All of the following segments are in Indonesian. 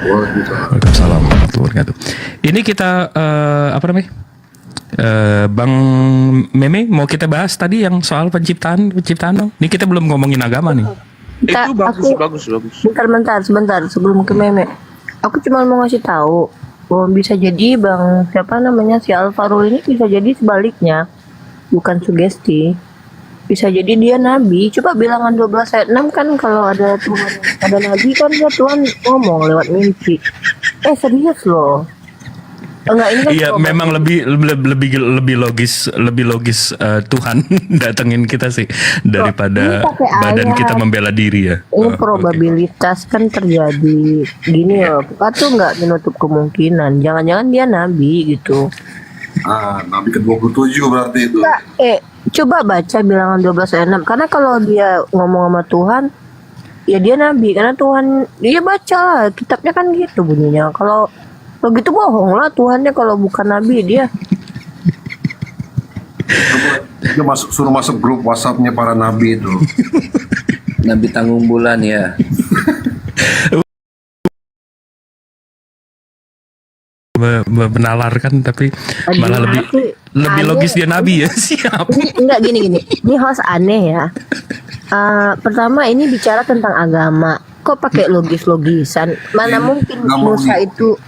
Waalaikumsalam warahmatullahi wabarakatuh. Ini kita apa namanya? Bang Meme mau kita bahas tadi yang soal penciptaan dong. Ini kita belum ngomongin agama nih. Itu bagus. Sebentar sebelum ke Meme. Aku cuma mau ngasih tahu bahwa bisa jadi Bang siapa namanya si Alvaro ini bisa jadi sebaliknya, bukan sugesti. Bisa jadi dia nabi. Coba bilangan 12 ayat 6 kan kalau ada Tuhan, ada nabi kan dia Tuhan ngomong lewat mimpi. Serius loh. Enggak, ini kan iya, memang lebih logis Tuhan datengin kita sih daripada badan ayat. Kita membela diri ya. Ini probabilitas kan terjadi gini loh. Kita tuh nggak menutup kemungkinan. Jangan-jangan dia nabi gitu. Nabi ke-27 berarti itu. Enggak, coba baca bilangan 12 ayat 6. Karena kalau dia ngomong sama Tuhan, ya dia nabi. Karena Tuhan, dia baca lah. Kitabnya kan gitu bunyinya. Kalau begitu bohong lah Tuhannya kalau bukan nabi dia. Dia suruh masuk grup WhatsApp-nya para nabi itu. Nabi tanggung bulan ya. Menalarkan tapi malah lebih logis dia nabi ya. Siap. Enggak gini. Ini host aneh ya. Pertama ini bicara tentang agama. Kok pakai logis-logisan? Mana mungkin Musa itu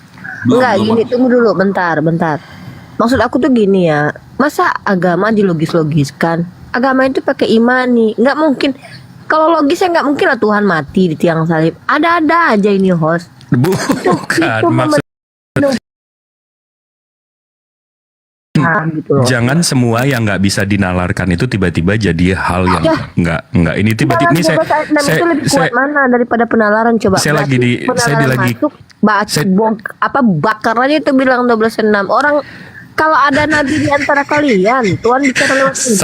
enggak gini, tunggu dulu bentar. Maksud aku tuh gini ya. Masa agama dilogis-logiskan? Agama itu pakai imani. Enggak mungkin. Kalau logisnya enggak mungkin lah Tuhan mati di tiang salib. Ada-ada aja ini host. Bukan maksud gitu loh. Jangan semua yang nggak bisa dinalarkan itu tiba-tiba jadi hal yang nggak ini tiba-tiba ini saya itu lebih kuat mana daripada penalaran coba. Saya lagi masuk, bakar aja itu bilang 12:6 orang. Kalau ada nabi di antara kalian, Tuhan bicara lewat ini.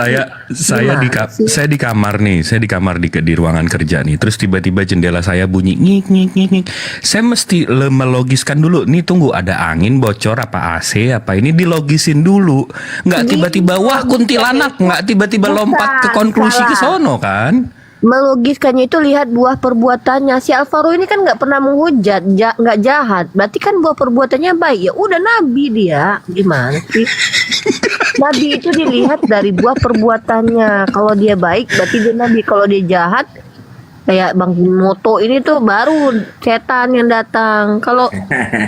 Saya di kamar nih, di ruangan kerja nih. Terus tiba-tiba jendela saya bunyi ngik. Saya mesti melogiskan dulu. Nih tunggu ada angin bocor apa AC apa ini dilogisin dulu. Nggak tiba-tiba wah kuntilanak, nggak tiba-tiba lompat ke konklusi ke sono kan? Melogiskannya itu lihat buah perbuatannya. Si Alvaro ini kan nggak pernah menghujat, nggak jahat. Berarti kan buah perbuatannya baik. Ya udah nabi dia. Gimana sih? Nabi itu dilihat dari buah perbuatannya. Kalau dia baik, berarti dia nabi. Kalau dia jahat, kayak Bang Moto ini tuh baru setan yang datang. Kalau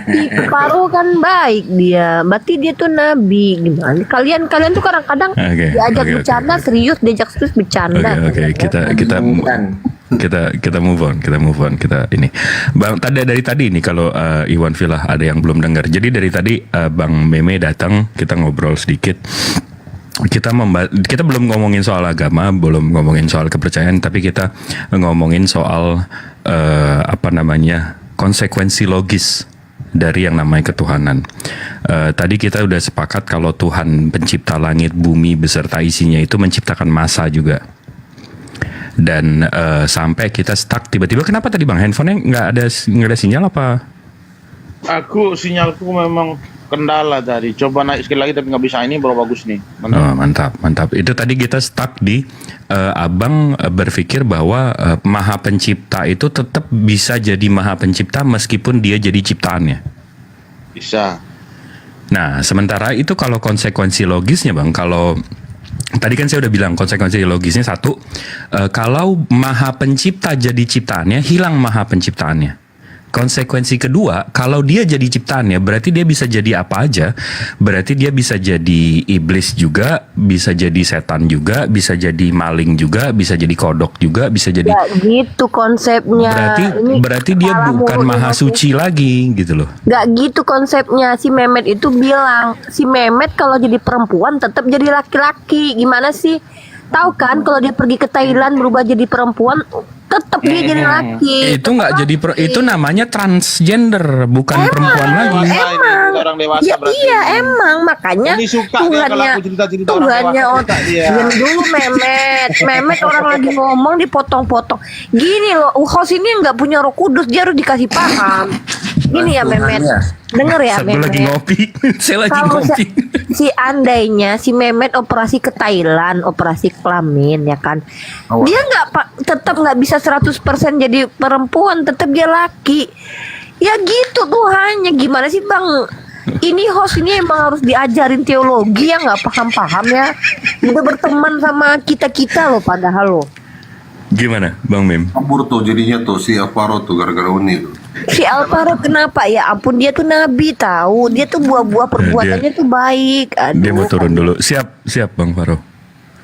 si Alvaro kan baik dia, berarti dia tuh nabi. Gimana? Kalian tuh kadang-kadang diajak bercanda serius, diajak serius bercanda. Oke. Kita move on. Kita ini. Bang dari tadi ini kalau Iwan Villa ada yang belum dengar. Jadi dari tadi Bang Meme datang, kita ngobrol sedikit. Kita belum ngomongin soal agama, belum ngomongin soal kepercayaan, tapi kita ngomongin soal konsekuensi logis dari yang namanya ketuhanan. Tadi kita udah sepakat kalau Tuhan pencipta langit, bumi beserta isinya itu menciptakan massa juga. Dan sampai kita stuck tiba-tiba. Kenapa tadi Bang? Handphonenya nggak ada sinyal apa? Sinyalku memang kendala tadi. Coba naik sekali lagi tapi nggak bisa. Ini baru bagus nih. Mantap. Itu tadi kita stuck di Abang berpikir bahwa Maha Pencipta itu tetap bisa jadi Maha Pencipta meskipun dia jadi ciptaannya. Bisa. Nah, sementara itu kalau konsekuensi logisnya Bang, kalau tadi kan saya udah bilang konsekuensi logisnya satu, kalau Maha Pencipta jadi ciptaannya, hilang Maha Penciptaannya. Konsekuensi kedua, kalau dia jadi ciptaannya, berarti dia bisa jadi apa aja. Berarti dia bisa jadi iblis juga, bisa jadi setan juga, bisa jadi maling juga, bisa jadi kodok juga, bisa jadi. Ya gitu konsepnya. Berarti dia bukan maha suci lagi, gitu loh. Gak gitu konsepnya. Si Mehmet itu bilang, si Mehmet kalau jadi perempuan tetap jadi laki-laki. Gimana sih? Tahu kan kalau dia pergi ke Thailand berubah jadi perempuan, tetap dia jadi laki. Itu nggak jadi itu namanya transgender, bukan perempuan lagi. Emang orang dewasa berarti. Iya emang makanya Tuhannya diam dulu Mehmet orang lagi ngomong dipotong-potong. Gini loh, host ini nggak punya Roh Kudus, dia harus dikasih paham. Gini ya Mehmet, denger ya Mehmet. Lagi ngopi, saya lagi ngopi. Si andainya si Mehmet operasi ke Thailand, operasi kelamin ya kan, dia tetap nggak bisa 100% jadi perempuan, tetap dia laki. Ya gitu Tuhannya. Gimana sih Bang? Ini host ini emang harus diajarin teologi ya, nggak paham-paham ya. Udah berteman sama kita-kita loh padahal loh. Gimana Bang Mim? Kabur tuh jadinya tuh si Alvaro tuh gara-gara ini tuh. Si Alvaro kenapa ya ampun, dia tuh nabi tahu. Dia tuh buah-buah perbuatannya tuh baik. Aduh. Dia mau turun dulu. Siap Bang Faro.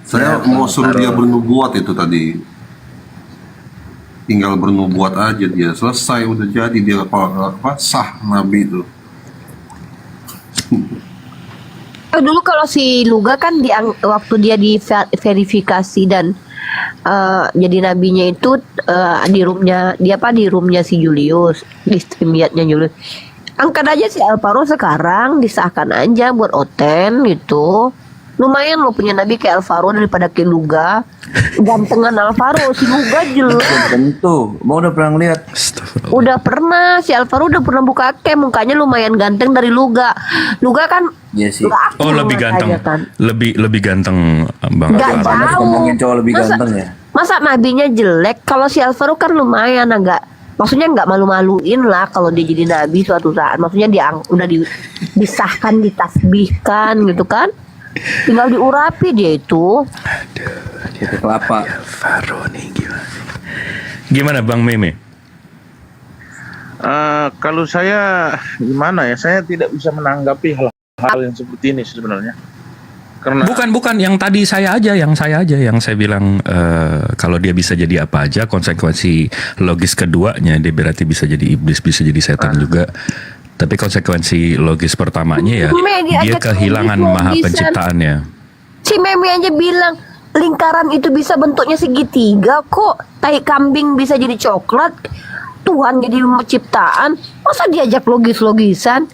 Saya mau suruh dia bernubuat itu tadi. Tinggal bernubuat aja dia. Selesai udah jadi dia apa sah nabi itu. Dulu kalau si Luga kan waktu dia diverifikasi dan jadi nabinya itu di roomnya si Julius, di streamyardnya Julius. Angkat aja si Alvaro sekarang, disahkan aja buat Oten gitu. Lumayan lo punya nabi kayak Alvaro daripada kayak Luga. Gantengan Alvaro, si Luga jelek. Tentu, mau udah pernah ngeliat. Udah pernah, si Alvaro udah pernah buka cam, mukanya lumayan ganteng dari Luga. Luga kan Iya sih. Oh lebih ganteng, kan. lebih ganteng Bang Nggak Alvaro. jauh. Ngomongin cowok lebih ganteng ya. Masa nabinya jelek? Kalau si Alvaro kan lumayan agak, maksudnya nggak malu-maluin lah kalau dia jadi nabi suatu saat. Maksudnya dia udah disahkan, ditasbihkan gitu kan. Tinggal diurapi dia itu. Itu kelapa. Faro nih gimana? Gimana Bang Meme? Kalau saya gimana ya, saya tidak bisa menanggapi hal-hal yang seperti ini sebenarnya. Karena Bukan yang tadi yang saya bilang kalau dia bisa jadi apa aja, konsekuensi logis keduanya dia berarti bisa jadi iblis, bisa jadi setan juga. Tapi konsekuensi logis pertamanya ya dia kehilangan maha penciptaannya. Si Meme aja bilang lingkaran itu bisa bentuknya segitiga kok. Tai kambing bisa jadi coklat. Tuhan jadi penciptaan. Masa diajak logis-logisan?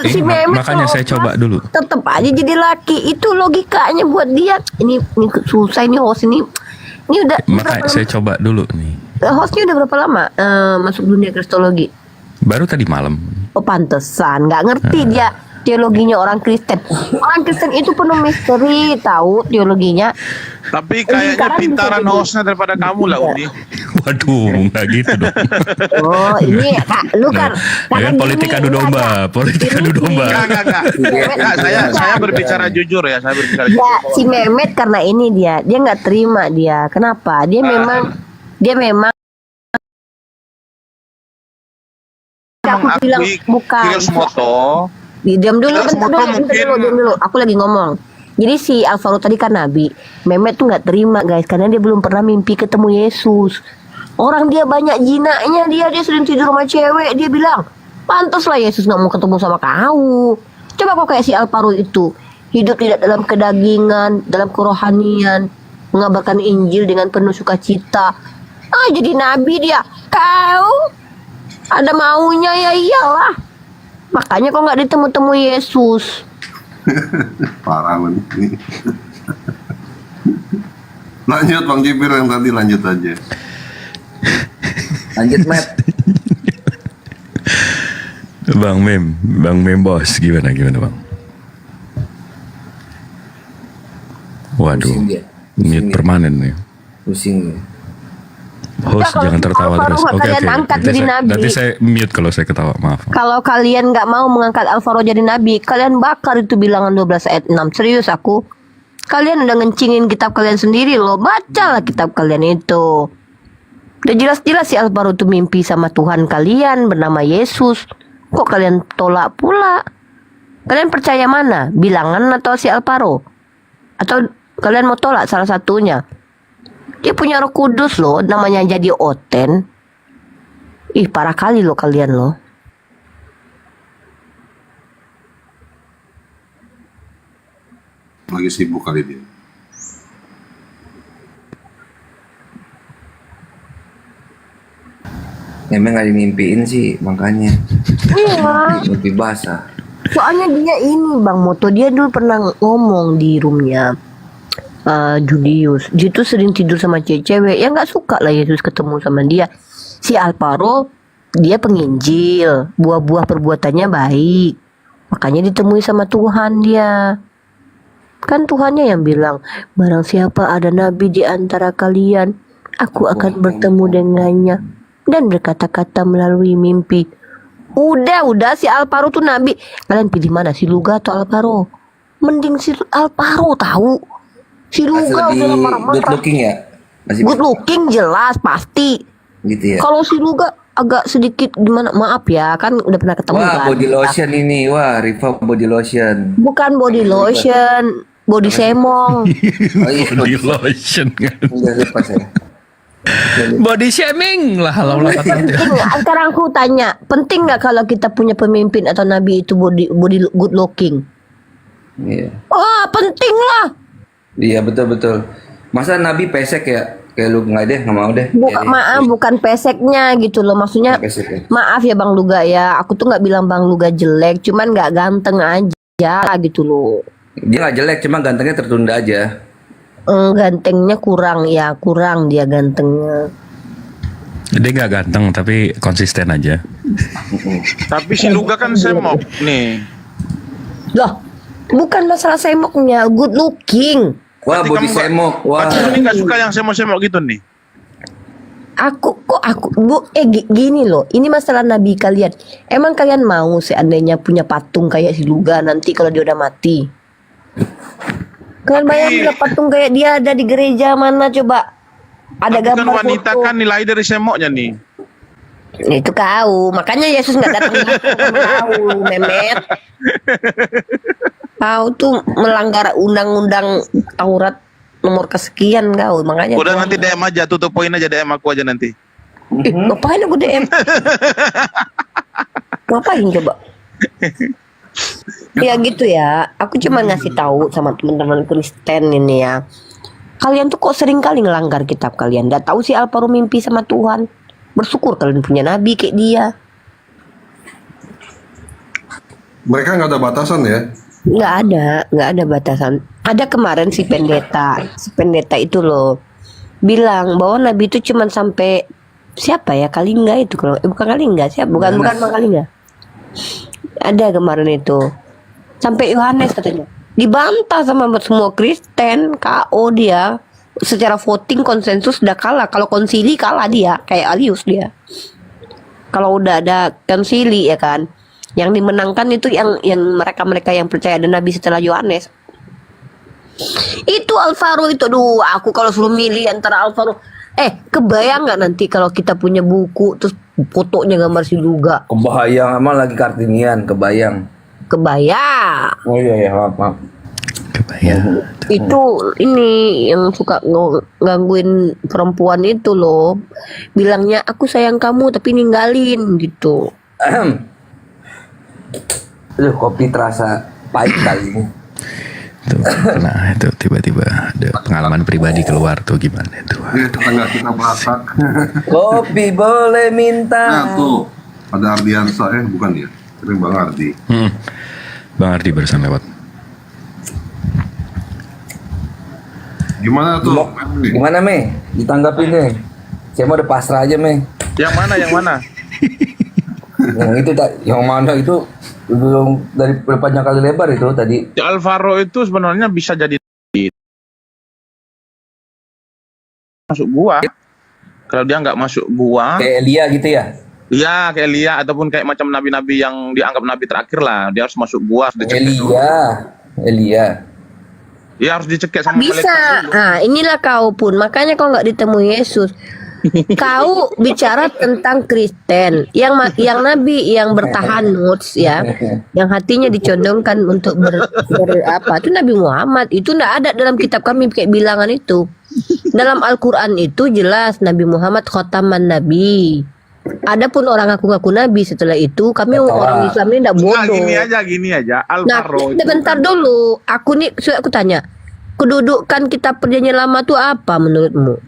Si Meme Makanya saya coba dulu. tetep aja jadi laki. Itu logikanya buat dia. Ini susah ini host ini. Ini udah Makanya saya coba dulu nih. hostnya udah berapa lama masuk dunia kristologi? Baru tadi malam. Oh pantesan, nggak ngerti dia teologinya orang Kristen. Orang Kristen itu penuh misteri, tahu teologinya. tapi kayaknya Lingkaran pintaran bisa jadi- hostnya daripada kamu lah, Udi. Waduh, nggak gitu dong. Oh ini Kak, lu kan Ya kan politik adu domba, politik adu domba. Enggak. Enggak, saya berbicara jujur ya, saya berbicara jujur. Ya, si Mehmet karena ini dia nggak terima dia. Kenapa? Dia memang aku bilang bukan. Kirios Moto. Diam dulu, Kirios bentar Moto dulu, mungkin diam dulu. Aku lagi ngomong. Jadi si Alvaro tadi kan nabi. Mehmet tuh nggak terima guys, karena dia belum pernah mimpi ketemu Yesus. Orang dia banyak jinaknya, dia sering tidur sama cewek. Dia bilang, pantas lah Yesus nggak mau ketemu sama kau. Coba kau kayak si Alvaro itu, hidup tidak dalam kedagingan, dalam kerohanian, mengabarkan Injil dengan penuh sukacita. Jadi nabi dia. Kau ada maunya ya iyalah. Makanya kok nggak ditemu-temu Yesus. Parah banget nih. Lanjut Bang Jibir yang tadi, lanjut aja. Lanjut, Matt. Bang Mem bos, gimana Bang? Waduh, Pusing dia. mute permanen nih. Pusing ya. Host kalau jangan tertawa Alvaro terus. nggak Oke kalian angkat jadi nabi. Nanti saya mute kalau saya ketawa, maaf. Kalau kalian nggak mau mengangkat Alvaro jadi nabi, kalian bakar itu bilangan 12 ayat 6. Serius aku. Kalian udah ngencingin kitab kalian sendiri loh. Bacalah kitab kalian itu. Udah jelas-jelas si Alvaro tuh mimpi sama Tuhan kalian bernama Yesus. Kok kalian tolak pula? Kalian percaya mana? Bilangan atau si Alvaro? Atau kalian mau tolak salah satunya? Dia punya Roh Kudus loh, namanya jadi Oten. Ih, parah kali loh kalian loh. Lagi sibuk kali dia. Memang nggak dimimpiin sih, makanya Iya. mimpi basah. Soalnya dia ini Bang Moto, dia dulu pernah ngomong di roomnya Julius. Dia tuh sering tidur sama cewek yang nggak suka lah Yesus ketemu sama dia. Si Alvaro dia penginjil, buah-buah perbuatannya baik, makanya ditemui sama Tuhan dia. Kan Tuhannya yang bilang, barang siapa ada nabi di antara kalian, aku akan bertemu dengannya dan berkata-kata melalui mimpi. Udah si Alvaro tuh nabi. Kalian pilih mana, si Luga atau Alvaro? Mending si Alvaro tahu. Si Masih Luga lebih udah good marah-marah. looking ya? Masih Good looking jelas pasti. gitu ya? Kalau si Luga agak sedikit gimana, maaf ya, kan udah pernah ketemu Wah, kan. body lotion ini. Wah, Riva body lotion. Bukan body lotion, body semong. Oh iya, Body lotion kan. udah lupa saya. Body shaming lah kalau Penting nggak? Sekarang aku tanya, penting nggak kalau kita punya pemimpin atau nabi itu body good looking? Iya. Oh, penting lah. Iya, betul. Masa Nabi pesek ya? Kayak lu nggak deh, nggak mau deh. Bukan, Jadi, maaf, bukan peseknya gitu loh. Maksudnya, pesek ya. maaf ya Bang Luga ya. Aku tuh nggak bilang Bang Luga jelek, cuman nggak ganteng aja gitu loh. Dia nggak jelek, cuma gantengnya tertunda aja. Gantengnya kurang dia gantengnya. Dia gak ganteng tapi konsisten aja. Tapi si Luga kan semok nih. Loh, bukan masalah semoknya, good looking. Wah, Berarti body kamu nggak- semok. Wah, Berarti ini nggak suka yang semok-semok gitu nih. Gini loh, ini masalah nabi kalian. Emang kalian mau seandainya punya patung kayak si Luga nanti kalau dia udah mati? Kalian bayangin lah patung kayak dia ada di gereja mana coba? Ada Tapi kan gambar wanita foto. kan nilai dari semoknya nih. Itu kau, makanya Yesus nggak datang kau, Memet. Kau tuh melanggar undang-undang Taurat nomor kesekian kau, makanya. Udah Tuhan- nanti DM aja, tutup poin aja DM aku aja nanti. Ngapain aku DM? Ngapain coba? Ya gitu ya. Aku cuma ngasih tahu sama teman-teman Kristen ini ya. Kalian tuh kok sering kali ngelanggar kitab kalian. Nggak tahu si Alvaro mimpi sama Tuhan. Bersyukur kalian punya nabi kayak dia. Mereka nggak ada batasan ya. Nggak ada batasan. Ada kemarin si pendeta itu loh bilang bahwa nabi itu cuma sampai siapa ya, Kalingga itu kalau bukan Kalingga, siapa? Bukan Bang Kalingga. Ada kemarin itu sampai Yohanes katanya. Dibantah sama semua Kristen, KO dia. Secara voting konsensus udah kalah. Kalau konsili kalah dia, kayak Alius dia. Kalau udah ada konsili ya kan, yang dimenangkan itu yang mereka yang percaya ada nabi setelah Yohanes. Itu Alvaro itu, aduh, aku kalau suruh milih antara Alvaro, kebayang nggak nanti kalau kita punya buku terus fotonya gambar si Luga? kebayang emang lagi Kartinian, kebayang. Kebayang. Oh iya, maaf. Kebayang. Itu ini yang suka gangguin perempuan itu loh, bilangnya aku sayang kamu tapi ninggalin gitu. Aduh, kopi terasa pahit kali ini. Tuh, nah itu tiba-tiba ada pengalaman pribadi keluar tuh gimana itu. Dia tetangga kita masak. Kopi boleh minta. Nah tuh ada Ardiansa, bukan dia, tapi Bang Ardi. Bang Ardi barusan lewat. Gimana tuh? Gimana, Me? Ditanggapin deh. Saya mau udah pasrah aja, Me. Yang mana? Yang mana itu belum dari panjang kali lebar itu tadi. Si Alvaro itu sebenarnya bisa jadi masuk gua. Kalau dia nggak masuk gua, Kayak Elia gitu ya. iya kayak Elia ataupun kayak macam nabi-nabi yang dianggap nabi terakhir lah. Dia harus masuk gua, harus dicekik dulu. Elia. Dia harus dicekik sama Bisa. malaikat dulu. Nah, inilah kau pun. Makanya kau nggak ditemui Yesus. Kau bicara tentang Kristen, yang nabi yang bertahanut ya, yang hatinya dicondongkan untuk apa? Itu Nabi Muhammad. Itu nggak ada dalam kitab kami kayak bilangan itu. Dalam Al-Quran itu jelas Nabi Muhammad khotaman nabi. Adapun orang ngaku-ngaku nabi setelah itu, kami orang Islam ini tidak Nah, bodoh. gini aja. Nah, Alvaro itu sebentar dulu. Aku tanya. Kedudukan kitab perjanjian lama itu apa menurutmu?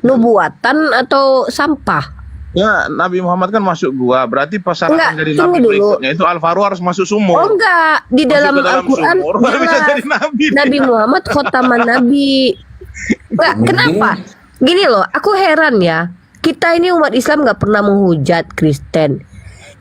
Nubuatan atau sampah? ya Nabi Muhammad kan masuk gua, berarti persyaratan Enggak, jadi tunggu nabi dulu. berikutnya itu Alvaro harus masuk sumur. Oh enggak, di Masuk dalam ke Al-Quran sumur, baru bisa jelas. jadi nabi. Nabi Muhammad khotaman nabi. Enggak, kenapa? Gini loh, aku heran ya. Kita ini umat Islam nggak pernah menghujat Kristen.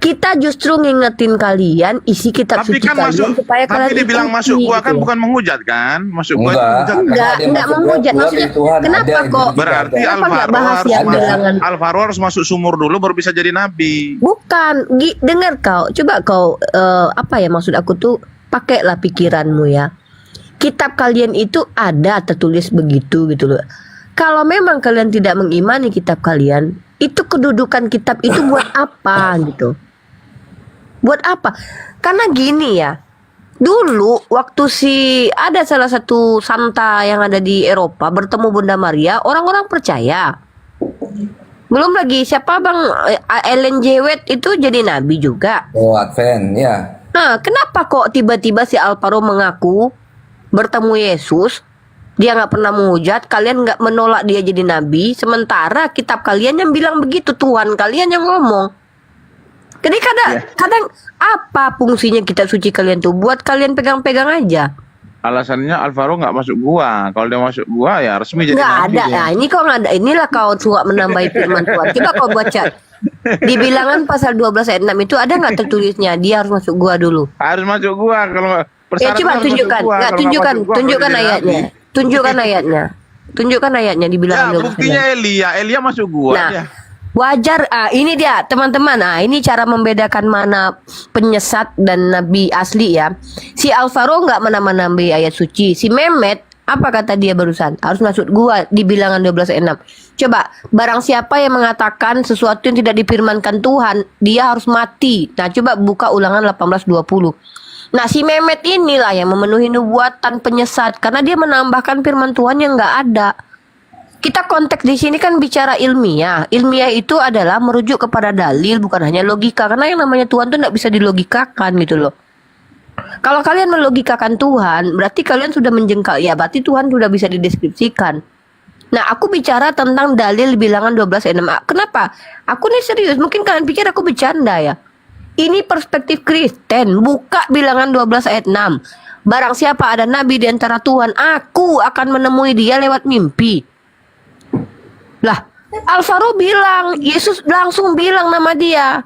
Kita justru ngingetin kalian isi kitab Tapi suci kan kalian masuk, supaya kalian tapi dibilang ikuti, masuk gua kan gitu. bukan menghujat kan? Masuk gua itu Enggak. menghujat kan? Enggak Ada yang masuk menghujat. gua Maksudnya dari Tuhan, kenapa ada yang kok? jadi Berarti Kenapa nggak Alvaro bahas harus yang masuk, bilangan? Alvaro harus masuk sumur dulu baru bisa jadi nabi. Bukan, dengar kau. Coba kau apa ya maksud aku tuh, pakailah pikiranmu ya. Kitab kalian itu ada tertulis begitu gitu loh. Kalau memang kalian tidak mengimani kitab kalian, itu kedudukan kitab itu buat apa gitu? Buat apa? Karena gini ya. Dulu waktu ada salah satu santa yang ada di Eropa bertemu Bunda Maria, orang-orang percaya. Belum lagi siapa Bang Ellen G. White itu jadi nabi juga. Oh, Advent, ya. Nah, kenapa kok tiba-tiba si Alvaro mengaku bertemu Yesus? Dia nggak pernah menghujat, kalian nggak menolak dia jadi nabi, sementara kitab kalian yang bilang begitu, Tuhan kalian yang ngomong. Jadi kadang apa fungsinya kitab suci kalian tuh? Buat kalian pegang-pegang aja. Alasannya Alvaro nggak masuk gua. Kalau dia masuk gua ya resmi jadi Nggak nabi ada. dia. Nah, ini kok nggak ada. Inilah kau suka menambahi firman Tuhan. Coba kau baca. Di bilangan pasal 12 ayat 6 itu ada nggak tertulisnya dia harus masuk gua dulu? Harus masuk gua kalau Ya persyaratan coba harus masuk tunjukkan. gua. Nggak, Kalau nggak tunjukkan, masuk gua, tunjukkan baru jadi ayatnya. nabi. Tunjukkan ayatnya. Tunjukkan ayatnya di Ya, bilangan 12 ayat 6. buktinya Elia masuk gua Nah, dia. wajar. Ini dia teman-teman. Ini cara membedakan mana penyesat dan nabi asli ya. Si Alvaro nggak menambah-nambahi ayat suci. Si Mehmet apa kata dia barusan? Harus masuk gua di bilangan 12 ayat 6. Coba barang siapa yang mengatakan sesuatu yang tidak difirmankan Tuhan, dia harus mati. Nah, coba buka Ulangan 18:20. Nah, si Mehmet inilah yang memenuhi nubuatan penyesat karena dia menambahkan firman Tuhan yang nggak ada. Kita konteks di sini kan bicara ilmiah. Ilmiah itu adalah merujuk kepada dalil, bukan hanya logika. Karena yang namanya Tuhan tuh nggak bisa dilogikakan gitu loh. Kalau kalian melogikakan Tuhan, berarti kalian sudah menjengkal. Ya, berarti Tuhan sudah bisa dideskripsikan. Nah, aku bicara tentang dalil bilangan 12 ayat 6. Kenapa? Aku nih serius. Mungkin kalian pikir aku bercanda ya. Ini perspektif Kristen. Buka bilangan 12 ayat 6. Barang siapa ada nabi di antara Tuhan, aku akan menemui dia lewat mimpi. Lah, Alvaro bilang, Yesus langsung bilang nama dia.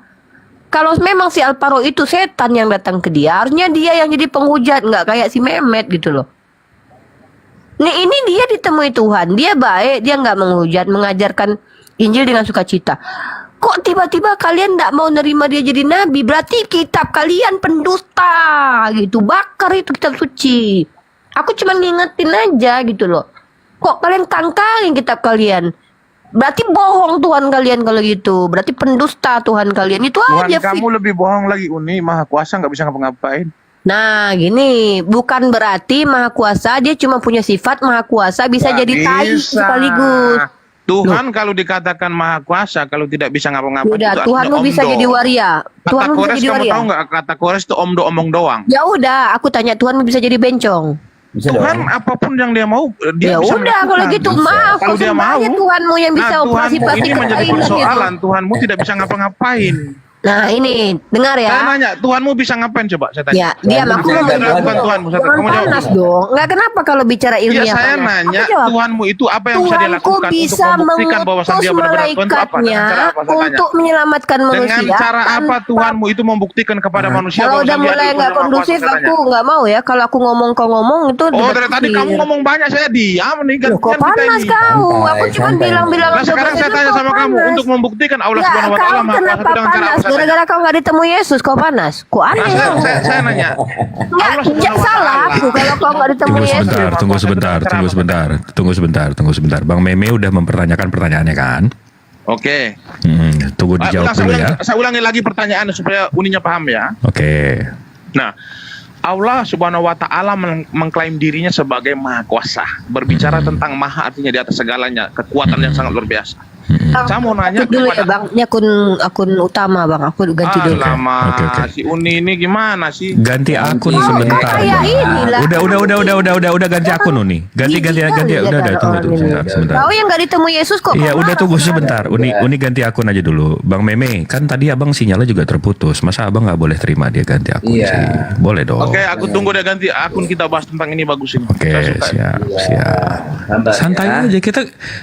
Kalau memang si Alvaro itu setan yang datang ke dia, harusnya dia yang jadi penghujat, nggak kayak si Mehmet gitu loh. Nih, ini dia ditemui Tuhan, dia baik, dia nggak menghujat, mengajarkan Injil dengan sukacita. Kok tiba-tiba kalian nggak mau nerima dia jadi nabi? Berarti kitab kalian pendusta gitu, bakar itu kitab suci. Aku cuma ngingetin aja gitu loh. Kok kalian kangkangin kitab kalian? Berarti bohong Tuhan kalian kalau gitu. Berarti pendusta Tuhan kalian. Itu Tuhan aja. kamu lebih bohong lagi, Uni. Maha kuasa nggak bisa ngapa-ngapain. Nah, gini, bukan berarti maha kuasa dia cuma punya sifat maha kuasa bisa Nggak jadi tai bisa. sekaligus. Tuhan kalau dikatakan maha kuasa, kalau tidak bisa ngapa-ngapain Udah, itu Tuhanmu artinya bisa omdo. jadi waria. Kata Tuhanmu bisa Kores jadi kamu waria. tahu nggak? Kata Kores itu omdo omong doang. Ya udah, aku tanya Tuhanmu bisa jadi bencong. Bisa Tuhan dong. apapun yang dia mau, dia Ya bisa udah kalau melakukan. gitu Bisa. maaf Kalau kau dia sembah aja mau. Tuhanmu yang bisa Nah, operasi Tuhanmu plastik ini menjadi kekainan gitu. persoalan. Tuhanmu tidak bisa ngapa-ngapain. Nah, ini dengar Saya ya. nanya, Tuhanmu bisa ngapain coba? Saya tanya. Ya, diam aku Tuhan mau bisa menjawab. lakukan Tuhanmu. Saya Jangan kamu jawab. panas dong. Enggak kenapa kalau bicara Iya, ilmiah saya panas. nanya, Aku jawab. Tuhanmu itu apa yang bisa dia Tuhanku lakukan untuk bisa membuktikan bahwasan mengutus dia benar-benar Tuhan itu apa? malaikatnya Dengan cara apa? Saya tanya. untuk menyelamatkan manusia. Dengan cara apa tanpa- Tuhanmu itu membuktikan kepada manusia Kalau bahwasan udah dia mulai itu nggak benar-benar kondusif, kuasa? Saya aku tanya. nggak mau ya. Kalau aku ngomong kau ngomong itu. Oh, debat dari tadi kecil. kamu ngomong banyak, saya diam nih. Loh, kok Gantian kita panas ini. kau? Santai, Aku cuma santai. bilang-bilang. Nah, sekarang saya tanya sama kamu untuk membuktikan Allah Ya, Subhanahu wa taala kau Maha Kuasa kenapa itu dengan cara panas? apa? Saya tanya. Gara-gara kau nggak ditemu Yesus, kau panas. Kok Nah, aneh? saya nanya. Nggak, Allah Subhanahu wa salah taala. aku kalau kau nggak ditemu Tunggu Yesus. sebentar, tunggu sebentar. Bang Meme udah mempertanyakan pertanyaannya kan? Oke. Tunggu dijawab dulu ya. Saya ulangi lagi pertanyaannya supaya Uninya paham ya. Oke. Nah, Allah Subhanahu wa taala mengklaim dirinya sebagai Maha Kuasa. Berbicara tentang Maha artinya di atas segalanya, kekuatan yang sangat luar biasa. Saya mau nanya Akun dulu ya bang, ini akun utama bang, aku ganti dulu. Alamak, Oke. si Uni ini gimana sih? Ganti akun Oh, sebentar. kayak inilah. Udah ganti akun Uni. Ganti. Gigi Udah kali tunggu ya sebentar. Kau yang nggak ditemu Yesus kok? Iya, kau udah marah tunggu sekarang? sebentar. Uni ganti akun aja dulu. Bang Meme, kan tadi abang sinyalnya juga terputus. Masa abang nggak boleh terima dia ganti akun Iya. sih? Boleh dong. Oke, aku tunggu dia ganti akun, kita bahas tentang ini bagus ini. Oke, Saya suka. siap. Santai Santai ya. aja, kita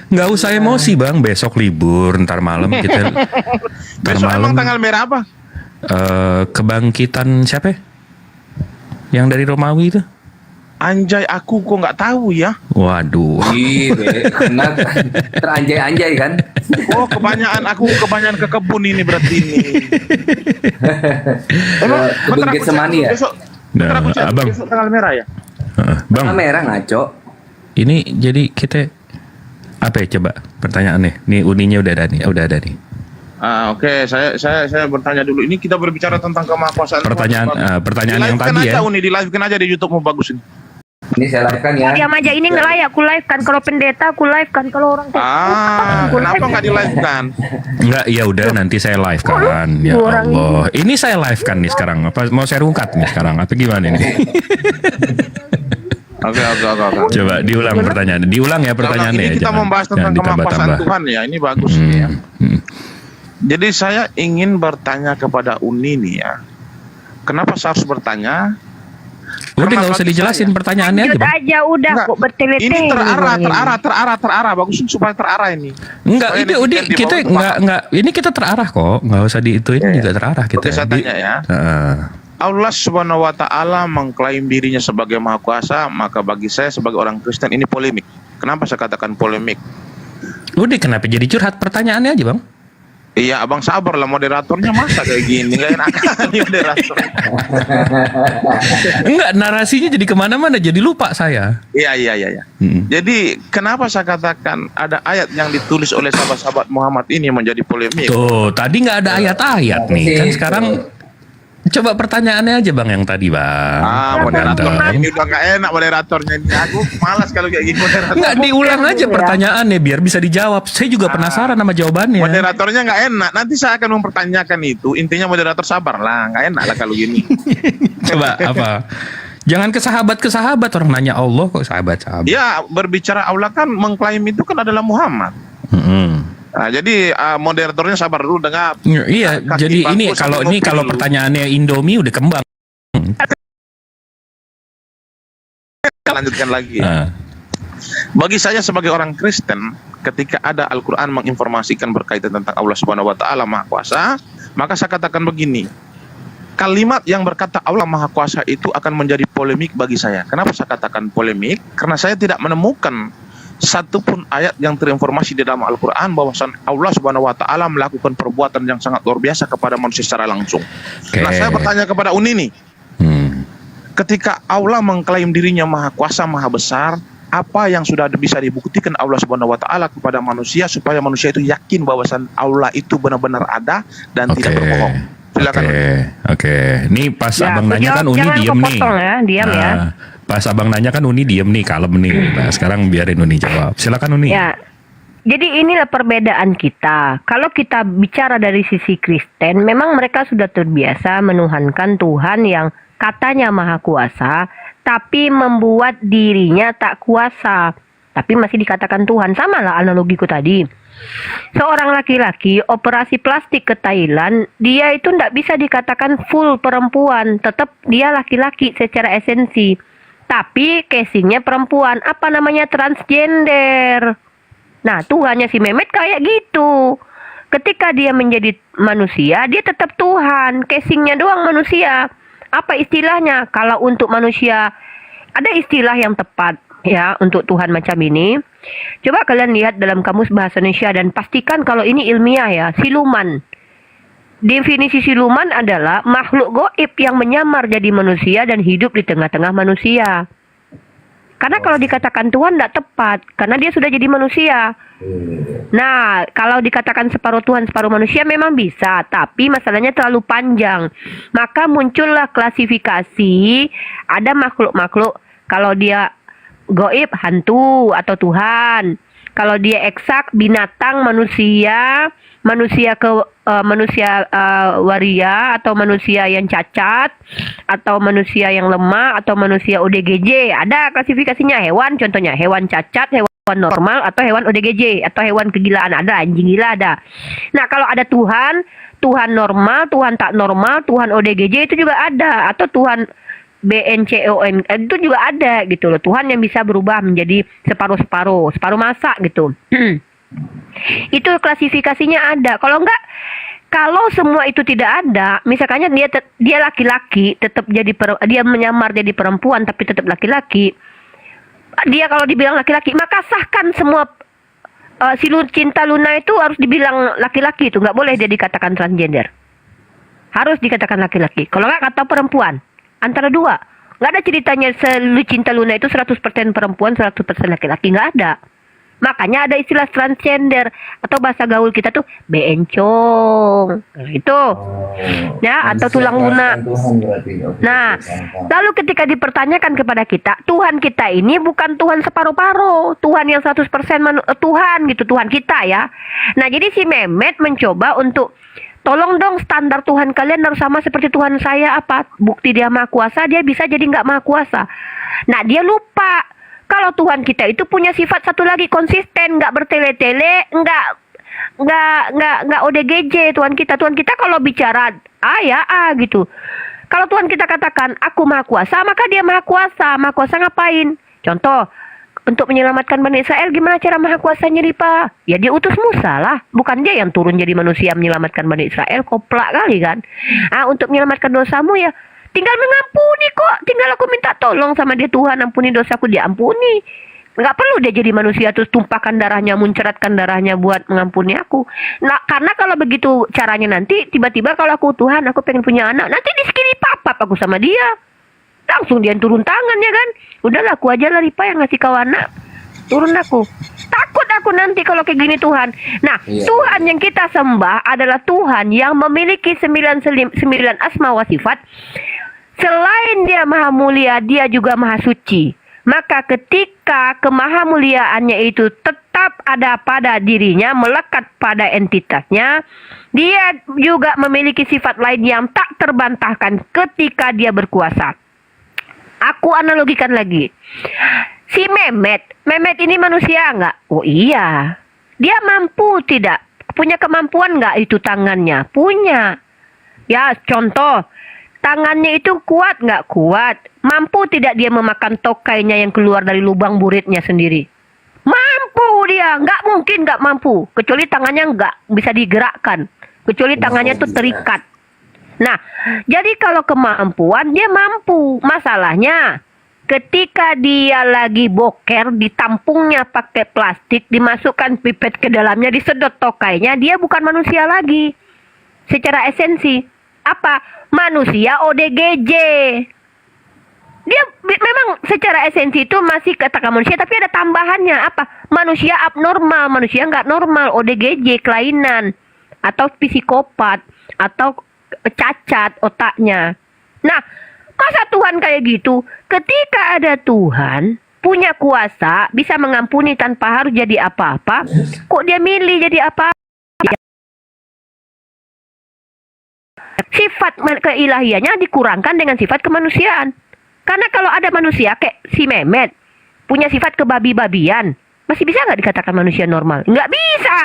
nggak usah emosi bang. Besok libur, ntar malam kita. Ntar Besok emang malam tanggal merah apa? Kebangkitan siapa ya? Yang dari Romawi itu? Anjay, aku kok nggak tahu ya. Waduh. Iya, karena teranjay-anjay kan. Oh, kebanyakan ke kebun ini berarti ini. Kebun Getsemani ya. Nah, abang. Besok tanggal merah ya. Bang, Kamera ngaco. ini jadi kita apa ya coba pertanyaannya? Nih uninya udah ada nih. Oke, saya bertanya dulu. Ini kita berbicara tentang kemahakuasaan. Pertanyaan yang Di-live-kan tadi aja, ya. Uni, di-live-kan aja di YouTube mau bagus ini. Ini saya live kan ya. Diam aja, ini nge-live, aku live kan. Kalau pendeta aku live kan. Kalau orang Kenapa nggak di-live-kan? Enggak, ya udah nanti saya live kan. Ya Orang Allah. Ini saya live kan nih sekarang. Apa mau saya rungkat nih sekarang? Apa gimana ini? Oke. Coba diulang pertanyaan. Diulang ya pertanyaannya. Ini kita membahas tentang kemahakuasaan Tuhan ya. Ini bagus nih ya. Jadi saya ingin bertanya kepada Uni nih ya. Kenapa saya harus bertanya? Udah Karena nggak usah bagi dijelasin saya- pertanyaannya aja, Lanjut Bang. aja udah Enggak, kok bertele-tele. Ini Bang, terarah. Bagus supaya terarah ini. Enggak, Supaya itu udah netizen di kita bawah itu enggak ini kita terarah kok. Enggak usah diituin juga terarah kita. Oke, saya tanya ya. Heeh. Allah Subhanahu wa taala mengklaim dirinya sebagai Maha Kuasa, maka bagi saya sebagai orang Kristen ini polemik. Kenapa saya katakan polemik? Udah kenapa jadi curhat pertanyaannya aja, Bang? Iya, abang sabar lah, moderatornya masa kayak gini, nggak enak kali moderator. Enggak, narasinya jadi kemana-mana, jadi lupa saya. Iya. Mm. Jadi kenapa saya katakan ada ayat yang ditulis oleh sahabat-sahabat Muhammad ini menjadi polemik? Tuh, tadi nggak ada ayat-ayat nih. Kan sekarang coba pertanyaannya aja, Bang, yang tadi, Bang. Moderator Ganteng. ini udah nggak enak moderatornya ini. Aku malas kalau kayak gini moderator. Enggak, diulang aja pertanyaannya biar bisa dijawab. Saya juga penasaran sama jawabannya. Moderatornya nggak enak. Nanti saya akan mempertanyakan itu. Intinya moderator sabar lah, nggak enak lah kalau gini. Coba apa? Jangan ke sahabat orang nanya Allah kok sahabat-sahabat. Ya, berbicara Allah kan mengklaim itu kan adalah Muhammad. Mm-mm. Nah, jadi moderatornya sabar dulu dengar. Iya, Kaki jadi ini bangku kalau sambil ini ngopi kalau dulu. pertanyaannya Indomie udah kembang. Lanjutkan lagi. Nah, Bagi saya sebagai orang Kristen, ketika ada Al-Quran menginformasikan berkaitan tentang Allah Subhanahu Wa Taala Maha Kuasa, maka saya katakan begini, kalimat yang berkata Allah Maha Kuasa itu akan menjadi polemik bagi saya. Kenapa saya katakan polemik? Karena saya tidak menemukan satupun ayat yang terinformasi di dalam Al-Quran bahwasan Allah Subhanahu Wa Taala melakukan perbuatan yang sangat luar biasa kepada manusia secara langsung. Nah, saya bertanya kepada Uni nih, ketika Allah mengklaim dirinya Maha Kuasa, Maha Besar, apa yang sudah bisa dibuktikan Allah Subhanahu Wa Taala kepada manusia supaya manusia itu yakin bahwasan Allah itu benar-benar ada dan tidak berbohong? Silakan. Oke. Ini pas Ya, abang aku nanya jawab, kan Uni jangan diem kau nih. potong ya, diam ya. Pas abang nanya kan Uni diem nih, kalem nih. Nah, sekarang biarin Uni jawab. Silakan Uni. Ya. Jadi inilah perbedaan kita. Kalau kita bicara dari sisi Kristen, memang mereka sudah terbiasa menuhankan Tuhan yang katanya Maha Kuasa, tapi membuat dirinya tak kuasa. Tapi masih dikatakan Tuhan. Sama lah analogiku tadi. Seorang laki-laki operasi plastik ke Thailand, dia itu tidak bisa dikatakan full perempuan. Tetap dia laki-laki secara esensi. Tapi casingnya perempuan. Apa namanya? Transgender. Nah, Tuhannya si Mehmet kayak gitu. Ketika dia menjadi manusia, dia tetap Tuhan. Casingnya doang manusia. Apa istilahnya? Kalau untuk manusia, ada istilah yang tepat ya untuk Tuhan macam ini. Coba kalian lihat dalam Kamus Bahasa Indonesia dan pastikan kalau ini ilmiah ya. Siluman. Definisi siluman adalah makhluk goib yang menyamar jadi manusia dan hidup di tengah-tengah manusia. Karena kalau dikatakan Tuhan tidak tepat, karena dia sudah jadi manusia. Nah, kalau dikatakan separuh Tuhan, separuh manusia memang bisa, tapi masalahnya terlalu panjang. Maka muncullah klasifikasi, ada makhluk-makhluk, kalau dia goib, hantu atau Tuhan. Kalau dia eksak, binatang, manusia waria atau manusia yang cacat atau manusia yang lemah atau manusia ODGJ. Ada klasifikasinya, hewan contohnya hewan cacat, hewan normal atau hewan ODGJ atau hewan kegilaan, ada anjing gila ada. Nah, kalau ada Tuhan normal, Tuhan tak normal, Tuhan ODGJ itu juga ada, atau Tuhan BNCOM itu juga ada gitu loh. Tuhan yang bisa berubah menjadi separuh masa gitu. Itu klasifikasinya ada. Kalau enggak, kalau semua itu tidak ada, misalkannya dia laki-laki, tetap jadi dia menyamar jadi perempuan tapi tetap laki-laki. Dia kalau dibilang laki-laki, maka sahkan semua si Cinta Luna itu harus dibilang laki-laki, itu nggak boleh dia dikatakan transgender. Harus dikatakan laki-laki. Kalau nggak kata perempuan, antara dua. Nggak ada ceritanya Cinta Luna itu 100% perempuan, 100% laki-laki, nggak ada. Makanya ada istilah transgender, atau bahasa gaul kita tuh bencong. Itu. Ya, atau tulang lunak. Nah, lalu ketika dipertanyakan kepada kita, Tuhan kita ini bukan Tuhan separuh-paruh, Tuhan yang 100% Tuhan gitu, Tuhan kita ya. Nah, jadi si Mehmet mencoba untuk tolong dong standar Tuhan kalian harus sama seperti Tuhan saya. Apa bukti dia maha kuasa, dia bisa jadi nggak maha kuasa. Nah, dia lupa kalau Tuhan kita itu punya sifat satu lagi, konsisten, nggak bertele-tele, nggak ODGJ. Tuhan kita kalau bicara A ya A gitu. Kalau Tuhan kita katakan aku maha kuasa, maka dia maha kuasa. Maha kuasa ngapain? Contoh, untuk menyelamatkan Bani Israel, gimana cara maha kuasanya Ripa? Ya dia utus Musa lah, bukan dia yang turun jadi manusia menyelamatkan Bani Israel. Koplak kali kan. Untuk menyelamatkan dosamu ya tinggal mengampuni kok. Tinggal aku minta tolong sama dia, Tuhan ampuni dosaku, dia ampuni. Nggak perlu dia jadi manusia terus tumpahkan darahnya, munceratkan darahnya buat mengampuni aku. Nah, karena kalau begitu caranya nanti tiba-tiba kalau aku Tuhan, aku pengen punya anak, nanti di sekiri papap aku sama dia. Langsung dia turun tangan ya kan. Udahlah aku aja lah Ripa yang ngasih kau anak. Turun aku. Takut aku nanti kalau kayak gini Tuhan. Nah, Tuhan yang kita sembah adalah Tuhan yang memiliki 9 asma wa sifat. Selain dia maha mulia, dia juga maha suci. Maka ketika kemahamuliaannya itu tetap ada pada dirinya, melekat pada entitasnya, dia juga memiliki sifat lain yang tak terbantahkan ketika dia berkuasa. Aku analogikan lagi. Si Mehmet ini manusia nggak? Oh iya. Dia mampu tidak? Punya kemampuan nggak itu tangannya? Punya. Ya contoh. Tangannya itu kuat nggak kuat? Mampu tidak dia memakan tokainya yang keluar dari lubang buritnya sendiri? Mampu dia, nggak mungkin nggak mampu. Kecuali tangannya nggak bisa digerakkan. Kecuali tangannya itu terikat. Nah, jadi kalau kemampuan dia mampu. Masalahnya, ketika dia lagi boker, ditampungnya pakai plastik, dimasukkan pipet ke dalamnya, disedot tokainya, dia bukan manusia lagi. Secara esensi. Apa? Manusia ODGJ. Dia memang secara esensi itu masih katakan manusia, tapi ada tambahannya. Apa? Manusia abnormal, manusia nggak normal, ODGJ, kelainan, atau psikopat, atau cacat otaknya. Nah, masa Tuhan kayak gitu? Ketika ada Tuhan punya kuasa, bisa mengampuni tanpa harus jadi apa-apa, kok dia milih jadi apa? Sifat keilahiannya dikurangkan dengan sifat kemanusiaan. Karena kalau ada manusia kayak si Mehmet punya sifat kebabi-babian, masih bisa nggak dikatakan manusia normal? Nggak bisa.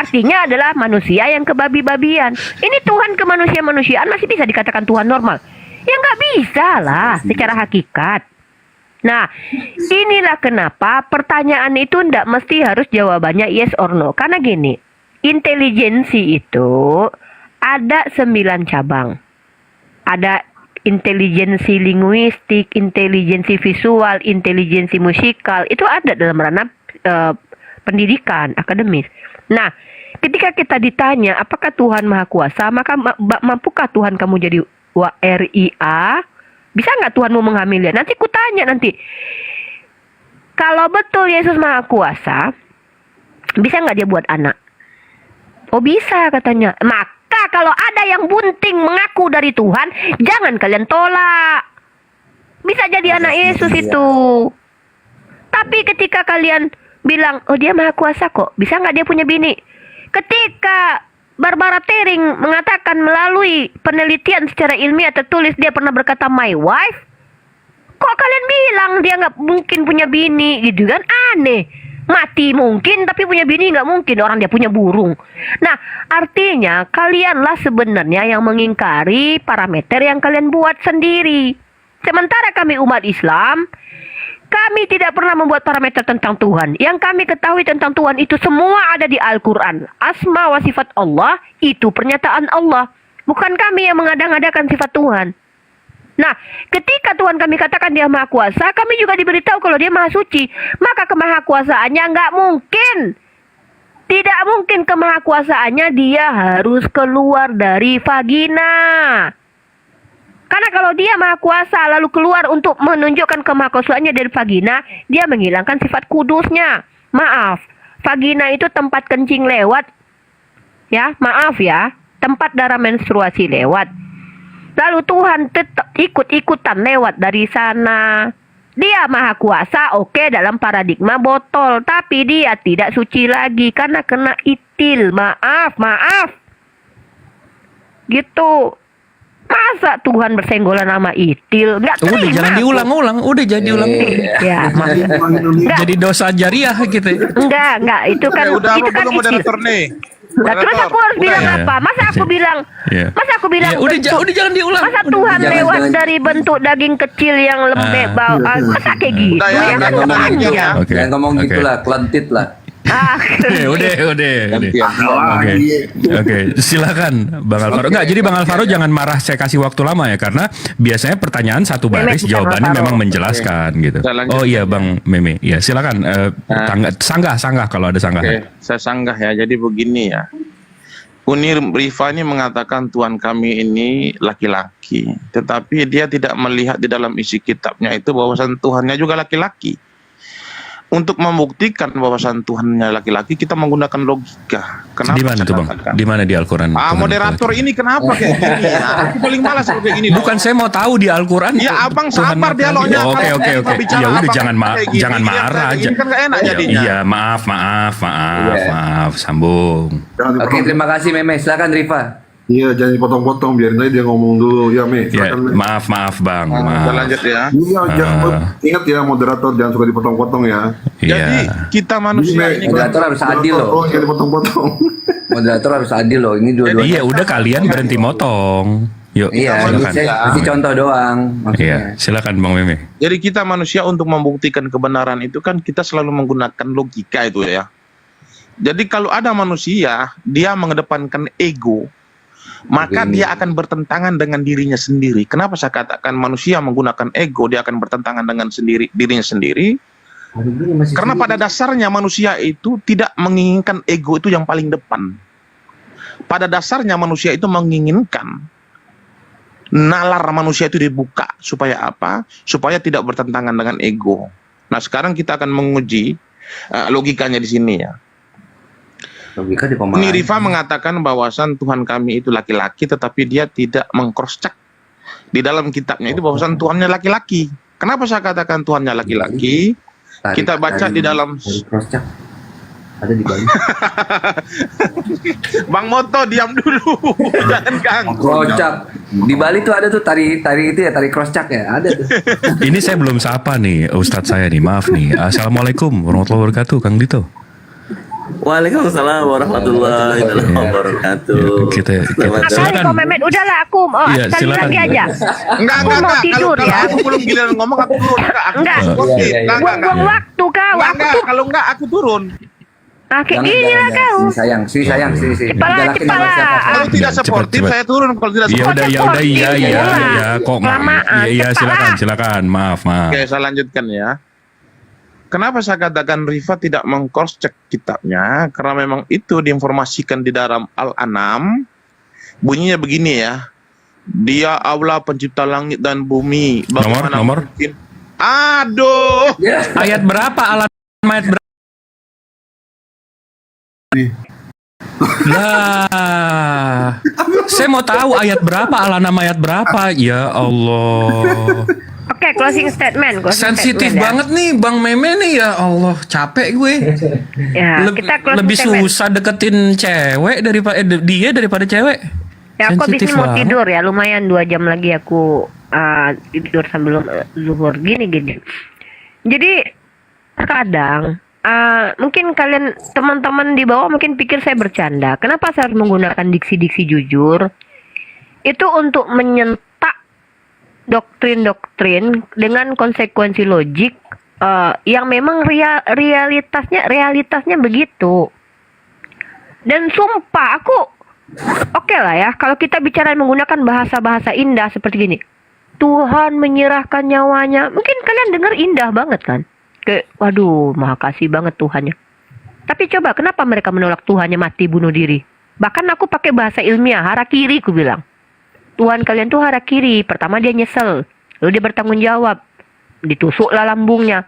Artinya adalah manusia yang kebabi-babian. Ini Tuhan kemanusia-manusiaan masih bisa dikatakan Tuhan normal? Ya nggak bisa lah secara hakikat. Nah, inilah kenapa pertanyaan itu nggak mesti harus jawabannya yes or no. Karena gini, intelijensi itu ada 9 cabang. Ada intelijensi linguistik, intelijensi visual, intelijensi musikal. Itu ada dalam ranah pendidikan, akademis. Nah, ketika kita ditanya apakah Tuhan Maha Kuasa, maka mampukah Tuhan kamu jadi RIA? Bisa nggak Tuhanmu menghamili? Nanti kutanya nanti. Kalau betul Yesus Maha Kuasa, bisa nggak dia buat anak? Oh bisa katanya. Maka kalau ada yang bunting mengaku dari Tuhan, jangan kalian tolak. Bisa jadi anak Yesus itu. Tapi ketika kalian bilang, oh dia Maha Kuasa kok, bisa nggak dia punya bini? Ketika Barbara Tering mengatakan melalui penelitian secara ilmiah tertulis dia pernah berkata my wife, kok kalian bilang dia nggak mungkin punya bini gitu kan? Aneh. Mati mungkin tapi punya bini nggak mungkin, orang dia punya burung. Nah artinya kalianlah sebenarnya yang mengingkari parameter yang kalian buat sendiri. Sementara kami umat Islam, Kami tidak pernah membuat parameter tentang Tuhan. Yang kami ketahui tentang Tuhan itu semua ada di Al-Quran. Asma wa sifat Allah itu pernyataan Allah. Bukan kami yang mengadang-adakan sifat Tuhan. Nah, ketika Tuhan kami katakan dia maha kuasa, kami juga diberitahu kalau dia maha suci. Maka kemahakuasaannya nggak mungkin. Tidak mungkin kemahakuasaannya dia harus keluar dari vagina. Karena kalau dia maha kuasa lalu keluar untuk menunjukkan kemahakuasaannya dari vagina, dia menghilangkan sifat kudusnya. Maaf, vagina itu tempat kencing lewat. Ya, maaf ya, tempat darah menstruasi lewat. Lalu Tuhan tetap ikut-ikutan lewat dari sana. Dia maha kuasa, oke, dalam paradigma botol. Tapi dia tidak suci lagi karena kena itil. Maaf. Gitu. Masa Tuhan bersenggolan sama itil? Nggak terima. Udah jangan diulang-ulang, udah jadi diulang. Ya, Jadi dosa jariah gitu. enggak. Itu kan Udah itu apa kan belum itil. moderator nih? Nah, terus aku harus bilang Iya. apa? Masa aku bilang Iya. bentuk- Udah jangan diulang. Masa Tuhan Jangan, lewat jangan. dari bentuk daging kecil yang lembek bau? Masa kayak gitu? Udah ya, Ya kan jangan ngomong panjang. ya. Oke. Jangan ngomong Oke. gitu lah, kelentit lah. Ah, Udah. Gantian. Oke, silakan Bang Alvaro. Enggak, jadi Bang Alvaro jangan marah, saya kasih waktu lama ya, karena biasanya pertanyaan satu baris, Meme, jawabannya Alvaro. memang menjelaskan gitu. Saya lanjut. Oh iya Bang Meme, ya silakan. Sanggah kalau ada sanggah. Oke, saya sanggah ya. Jadi begini ya. Unir Rifa ini mengatakan Tuhan kami ini laki-laki, tetapi dia tidak melihat di dalam isi kitabnya itu bahwasan Tuhannya juga laki-laki. Untuk membuktikan bahwasan Tuhannya laki-laki, kita menggunakan logika. Di mana saya tuh Bang? katakan? Di mana di Al-Quran? Tuhan Moderator laki-laki? ini kenapa kayak gini ya? Aku paling malas kalau kayak gini. Bukan, saya mau tahu di Al-Quran. Ya, abang Tuhan sabar laki-laki. dialognya. Oke. Kalau kita bicara Ya udah abang jangan kayak gini, jangan yang marah kayak aja. gini kan nggak enak jadinya. Iya, maaf, sambung. Jangan Oke, dipotong. terima kasih Meme. Silakan Rifa. Iya, jangan dipotong-potong, biarin aja dia ngomong dulu. Ya, Me, Ya, silakan, Me. maaf Bang, Kita maaf. lanjut ya. Iya, ingat ya moderator jangan suka dipotong-potong ya. Jadi Iya. kita manusia ini Moderator harus adil loh. Oh, jangan dipotong-potong. Moderator harus adil loh. Ini dua-duanya. Iya, udah kalian berhenti motong. Yuk, Iya, silakan. saya kasih contoh doang. Iya, Maksudnya. silakan Bang Meme. Jadi kita manusia untuk membuktikan kebenaran itu kan kita selalu menggunakan logika itu ya. Jadi kalau ada manusia, dia mengedepankan ego, maka Begini. dia akan bertentangan dengan dirinya sendiri. Kenapa saya katakan manusia menggunakan ego, dia akan bertentangan dengan dirinya sendiri? Aduh, gini masih Karena sendiri. pada dasarnya manusia itu tidak menginginkan ego itu yang paling depan. Pada dasarnya manusia itu menginginkan nalar manusia itu dibuka. Supaya apa? Supaya tidak bertentangan dengan ego. Nah sekarang kita akan menguji logikanya di sini ya. Logika di Ini pemahaman. Rifa mengatakan bahwasan Tuhan kami itu laki-laki, tetapi dia tidak meng-cross-check di dalam kitabnya itu bahwasan Tuhannya laki-laki. Kenapa saya katakan Tuhannya laki-laki? Kita baca di dalam dari cross-check. Ada di Bali. Bang Moto diam dulu, jangan ganggu. Cross-check. Di Bali tuh ada tuh tari itu ya, tari cross-check ya. Ada tuh. Ini saya belum sapa nih Ustadz saya nih, maaf nih. Assalamualaikum warahmatullahi wabarakatuh, Kang Dito. Waalaikumsalam warahmatullahi wabarakatuh. Kita Selamat Kali silakan. kok Mehmet, udahlah aku Iya, sekali silakan. lagi aja. Enggak, Aku mau tidur kalau ya. aku belum giliran ngomong aku turun. Enggak. Oke, enggak. Buang-buang waktu kau. Aku tuh Kalau enggak aku turun. kayak gini lah kau. Si sayang. Cepat Galakin lah. sama siapa. Kalau tidak Cepet, sportif cepet. saya turun, kalau tidak Ya sportif. udah, kok Kelamaan, iya cepat silakan. Maaf. Oke, saya lanjutkan ya. Kenapa saya katakan Rifa tidak meng-cross check kitabnya? Karena memang itu diinformasikan di dalam Al-An'am. Bunyinya begini ya. Dia Allah pencipta langit dan bumi. Bagaimana Nomor? mungkin? Aduh. Ya. Ayat berapa alat mayat berapa? Lah, saya mau tahu ayat berapa, alana ayat berapa? Ya Allah. Oke, closing statement. Sensitif banget nih Bang Meme nih, ya Allah, capek gue. Ya, kita closing Lebih statement. susah deketin cewek daripada dia daripada cewek. Ya, aku habis Sensitif ini mau banget. tidur ya, lumayan 2 jam lagi aku tidur sebelum zuhur gini. Jadi terkadang mungkin kalian teman-teman di bawah mungkin pikir saya bercanda. Kenapa saya harus menggunakan diksi-diksi jujur? Itu untuk menyentak doktrin-doktrin dengan konsekuensi logik yang memang realitasnya begitu. Dan sumpah aku oke lah ya kalau kita bicara menggunakan bahasa-bahasa indah seperti gini. Tuhan menyerahkan nyawanya. Mungkin kalian dengar indah banget kan? Kayak waduh, maha kasih banget Tuhannya. Tapi coba kenapa mereka menolak Tuhannya mati bunuh diri? Bahkan aku pakai bahasa ilmiah, harakiri aku bilang. Tuhan kalian tuh harakiri. Pertama dia nyesel, lalu dia bertanggung jawab. Ditusuklah lambungnya.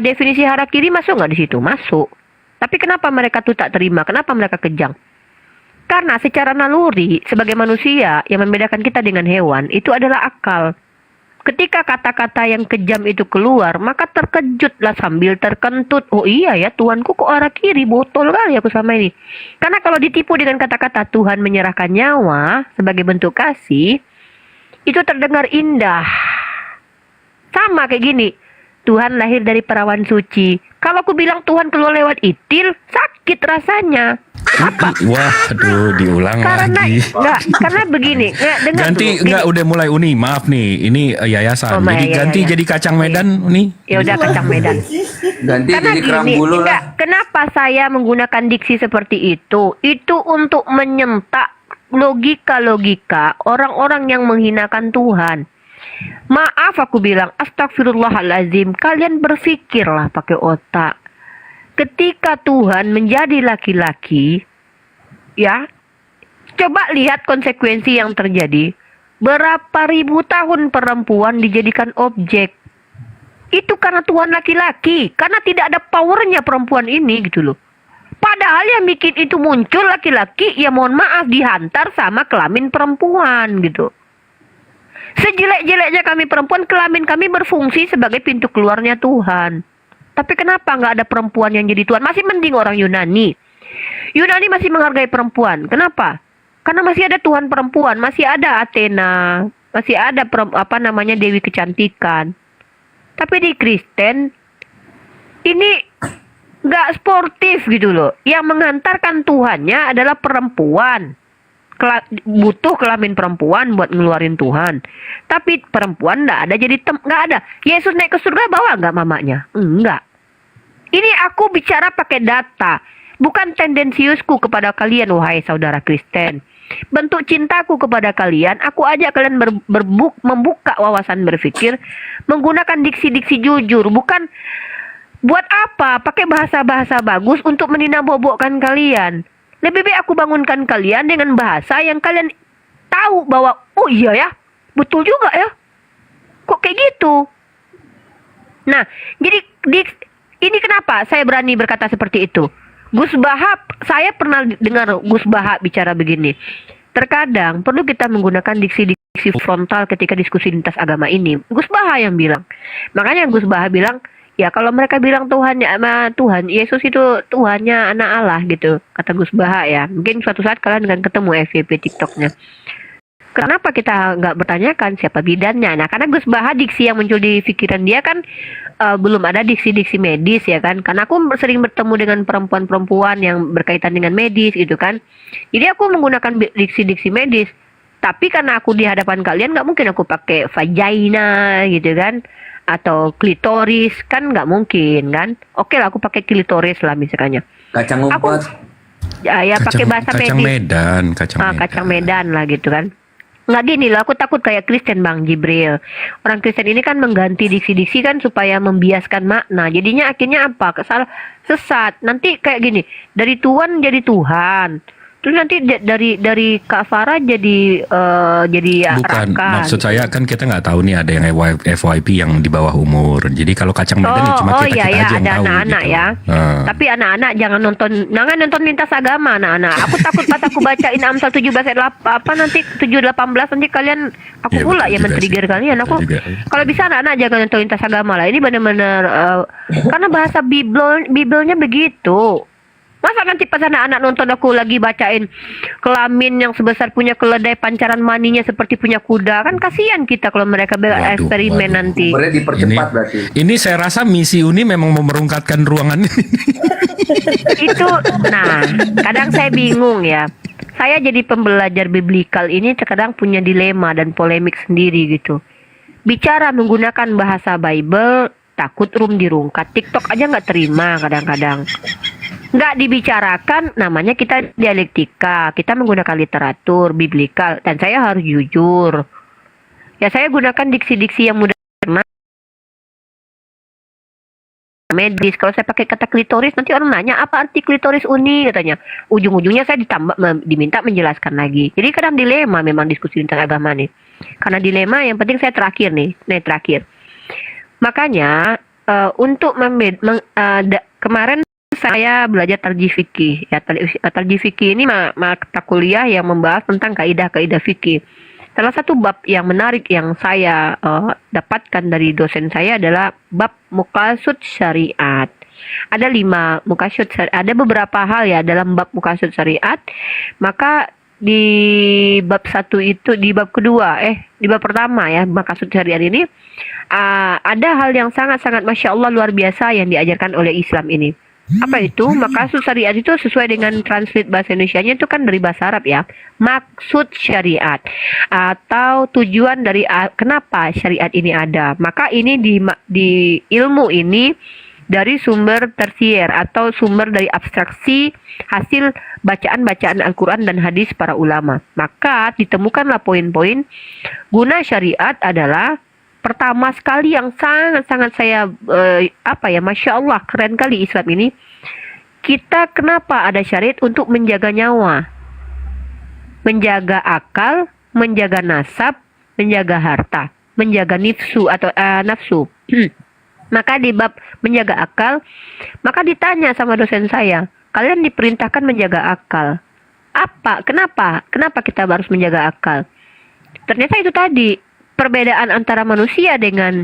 Definisi harakiri masuk nggak di situ? Masuk. Tapi kenapa mereka tuh tak terima? Kenapa mereka kejang? Karena secara naluri sebagai manusia yang membedakan kita dengan hewan itu adalah akal. Ketika kata-kata yang kejam itu keluar, maka terkejutlah sambil terkentut. Oh iya ya, Tuhanku kok arah kiri, botol kali aku sama ini. Karena kalau ditipu dengan kata-kata Tuhan menyerahkan nyawa sebagai bentuk kasih, itu terdengar indah. Sama kayak gini, Tuhan lahir dari perawan suci. Kalau aku bilang Tuhan keluar lewat itil, sakit rasanya. Apa? Waduh, diulang lagi. Karena begini. Dengar Ganti dulu. enggak udah mulai Uni, maaf nih. Ini yayasan. Oh, Jadi iya, ganti iya. jadi kacang Medan Uni. Ya udah kacang Medan. Ganti Karena jadi kerang gini, bulu enggak, lah. kenapa saya menggunakan diksi seperti itu? Itu untuk menyentak logika-logika orang-orang yang menghinakan Tuhan. Maaf aku bilang, astagfirullahalazim, kalian berpikirlah pakai otak. Ketika Tuhan menjadi laki-laki, ya, coba lihat konsekuensi yang terjadi. Berapa ribu tahun perempuan dijadikan objek. Itu karena Tuhan laki-laki, karena tidak ada powernya perempuan ini gitu loh. Padahal yang bikin itu muncul laki-laki, ya mohon maaf dihantar sama kelamin perempuan gitu. Sejelek-jeleknya kami perempuan, kelamin kami berfungsi sebagai pintu keluarnya Tuhan. Tapi kenapa nggak ada perempuan yang jadi Tuhan? Masih mending orang Yunani. Yunani masih menghargai perempuan. Kenapa? Karena masih ada Tuhan perempuan, masih ada Athena, masih ada Dewi kecantikan. Tapi di Kristen ini nggak sportif gitu loh. Yang mengantarkan Tuhannya adalah perempuan. Butuh kelamin perempuan buat ngeluarin Tuhan. Tapi perempuan nggak ada jadi nggak ada. Yesus naik ke surga bawa nggak mamanya? Enggak. Ini aku bicara pakai data, bukan tendensiusku kepada kalian wahai saudara Kristen. Bentuk cintaku kepada kalian, aku ajak kalian membuka wawasan berpikir menggunakan diksi-diksi jujur, bukan buat apa pakai bahasa-bahasa bagus untuk meninabobokan kalian. Lebih baik aku bangunkan kalian dengan bahasa yang kalian tahu bahwa oh iya ya, betul juga ya. Kok kayak gitu? Nah, jadi ini kenapa saya berani berkata seperti itu? Gus Bahap, saya pernah dengar Gus Bahap bicara begini. Terkadang perlu kita menggunakan diksi-diksi frontal ketika diskusi lintas agama ini. Gus Bahap yang bilang. Makanya Gus Bahap bilang, ya kalau mereka bilang Tuhan Yesus itu Tuhannya anak Allah gitu, kata Gus Bahap ya. Mungkin suatu saat kalian akan ketemu FYP TikToknya. Kenapa kita nggak bertanyakan siapa bidannya? Nah, karena Gus Bahap diksi yang muncul di pikiran dia kan belum ada diksi-diksi medis ya kan. Karena aku sering bertemu dengan perempuan-perempuan yang berkaitan dengan medis gitu kan. Jadi aku menggunakan diksi-diksi medis. Tapi karena aku di hadapan kalian nggak mungkin aku pakai vagina gitu kan. Atau klitoris kan nggak mungkin kan. Oke lah aku pakai klitoris lah misalnya. Kacang umpet. Ya pakai bahasa kacang medis. Kacang Medan lah gitu kan. Nggak gini loh, aku takut kayak Kristen Bang Jibril. Orang Kristen ini kan mengganti diksi-diksi kan supaya membiaskan makna. Jadinya akhirnya apa? Sesat. Nanti kayak gini, dari Tuhan jadi Tuhan. Terus nanti dari Kak Farah jadi Bukan, Raka. maksud saya kan kita nggak tahu nih ada yang FYP yang di bawah umur. Jadi kalau kacang Medan ya cuma kita iya, aja yang ada tahu anak-anak gitu. ya. Tapi anak-anak jangan nonton lintas agama anak-anak. Aku takut pas aku bacain Amsal 17 ayat nanti 7:18 nanti kalian aku Iya, pula betul yang juga men-trigger sih. kalian. Aku Betul juga. kalau bisa anak-anak jangan nonton lintas agama lah. Ini benar-benar karena bahasa Bibelnya begitu. Masa nanti pas anak-anak nonton aku lagi bacain kelamin yang sebesar punya keledai pancaran maninya seperti punya kuda, kan kasihan kita kalau mereka bereksperimen nanti. Umurnya dipercepat berarti. Ini saya rasa misi Uni memang memerungkatkan ruangan ini. Itu, nah, kadang saya bingung ya. Saya jadi pembelajar biblikal ini terkadang punya dilema dan polemik sendiri gitu. Bicara menggunakan bahasa Bible, takut room dirungkat. TikTok aja nggak terima kadang-kadang. Nggak dibicarakan, namanya kita dialektika. Kita menggunakan literatur, biblikal. Dan saya harus jujur. Ya saya gunakan diksi-diksi yang mudah medis. Kalau saya pakai kata klitoris, nanti orang nanya apa arti klitoris uni katanya. Ujung-ujungnya saya diminta menjelaskan lagi. Jadi kadang dilema memang diskusi tentang agama nih. Karena dilema, yang penting saya terakhir nih. Terakhir. Makanya untuk kemarin saya belajar tarjih fikih. Ya, tarjih fikih ini mata kuliah yang membahas tentang kaidah-kaidah fikih. Salah satu bab yang menarik yang saya dapatkan dari dosen saya adalah bab muqasud syariat. Ada 5 muqasud syariat. Ada beberapa hal ya dalam bab muqasud syariat. Maka di bab 1 itu, di bab kedua, di bab pertama ya, muqasud syariat ini ada hal yang sangat-sangat Masya Allah luar biasa yang diajarkan oleh Islam ini. Apa itu? Maksud syariat itu sesuai dengan translate bahasa Indonesianya itu kan dari bahasa Arab ya. Maksud syariat atau tujuan dari kenapa syariat ini ada. Maka ini di ilmu ini dari sumber tersier atau sumber dari abstraksi hasil bacaan-bacaan Al-Quran dan hadis para ulama. Maka ditemukanlah poin-poin guna syariat adalah pertama sekali yang sangat-sangat saya Masya Allah keren kali Islam ini. Kita kenapa ada syariat? Untuk menjaga nyawa, menjaga akal, menjaga nasab, menjaga harta, menjaga nafsu atau nafsu. Maka di bab menjaga akal, maka ditanya sama dosen saya, kalian diperintahkan menjaga akal. Kenapa kita harus menjaga akal? Ternyata itu tadi perbedaan antara manusia dengan